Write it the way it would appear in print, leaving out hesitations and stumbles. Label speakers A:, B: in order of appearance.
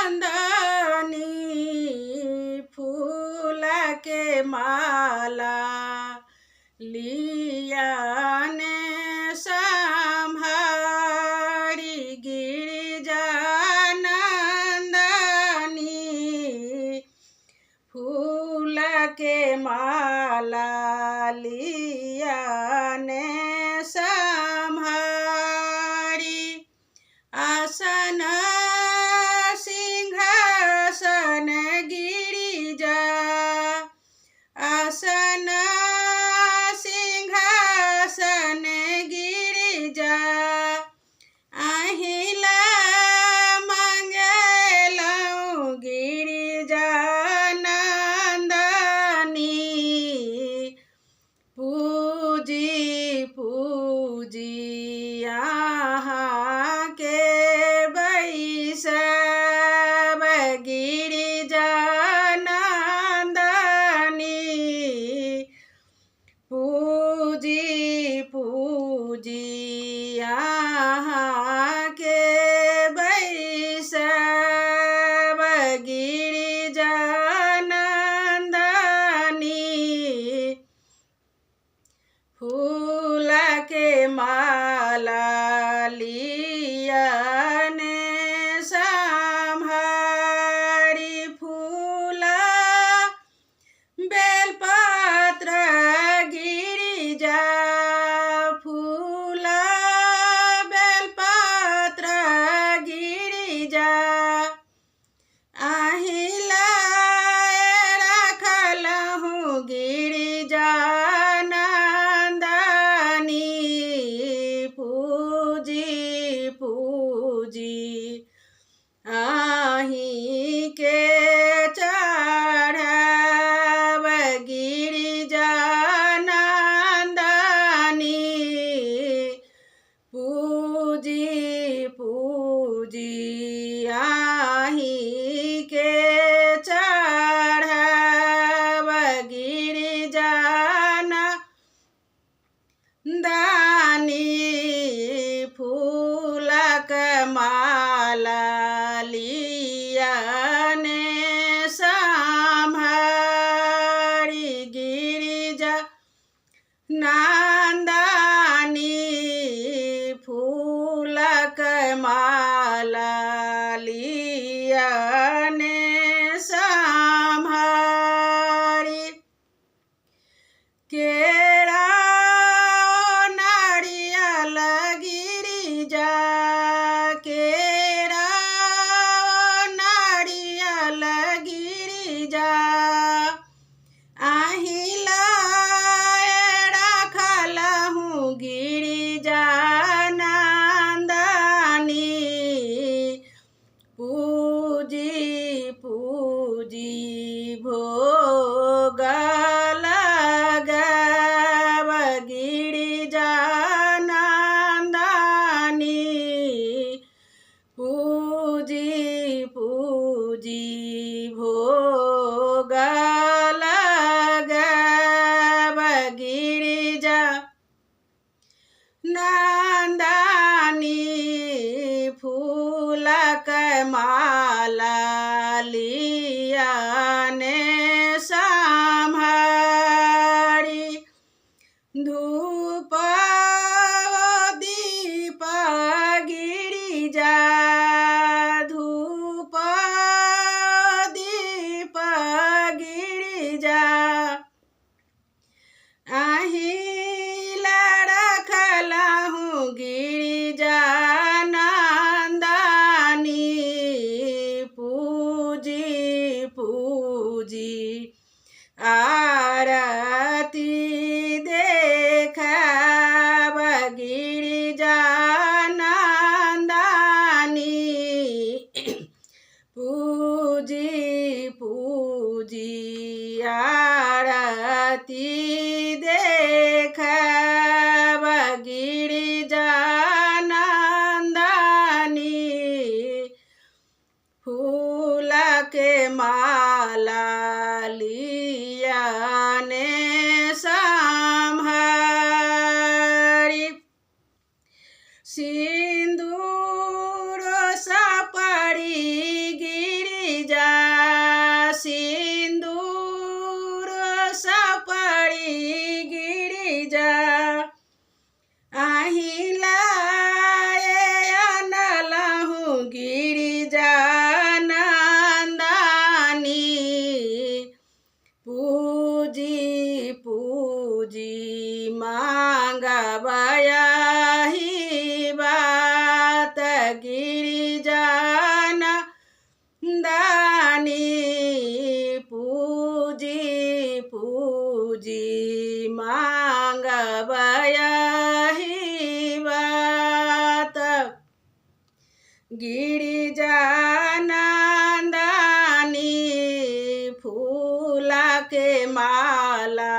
A: गिरिजानंदनी फूल के माला लिया ने संभारी गिरिजानंदनी फूल के माला लिया ने संभारी आसन सिंहासन गिरिजा आसन सिंहासन गिरिजा अहिला मंगलौ गिरिजा नंदनी पूजी पूजी यहाँ के बैसब गिरिजा नंदनी पूजी पूजी यहाँ के बैसब गिरिजा नंदनी फूल के माला लिया ने संभारी फूला बेलपत्र गिरिजा फूला बेलपत्र गिरिजा अहिला रखलहु गिरिजा नंदनी पूजी पूजी आही के चढ़ब गिरिजा नंदनी पूजी पूजी आही के चढ़ब गिरिजा नंदनी फूलक माला लिया ने संभारी गिरिजा नंदनी फूलक माला लिया ने संभारी केरा नारियल गिरिजा केरा नारियल गिरिजा अहिला रखलहु गिरिजा नंदनी पूजी पूजी भोग लगब गिरिजा नंदनी पूजी पूजी भोग लगब गिरिजा नंदनी फूलक माला लिया ने संभारी धूप दीप गिरिजा धूप दीप गिरिजा अहिला रखलहु गिरिजा नंदनी पूजी पूजी आरती देखब गिरिजा नंदनी पूजी पूजी आरती देखब गिरिजा नंदनी फूल के माला लिया ने संभारी सिंदूर सा गिरिजा नंदनी पूजी पूजी मांगबया ही बात गिरिजा नंदनी पूजी पूजी मांगबया ही बात गिरिजा नंदनी फूला के माला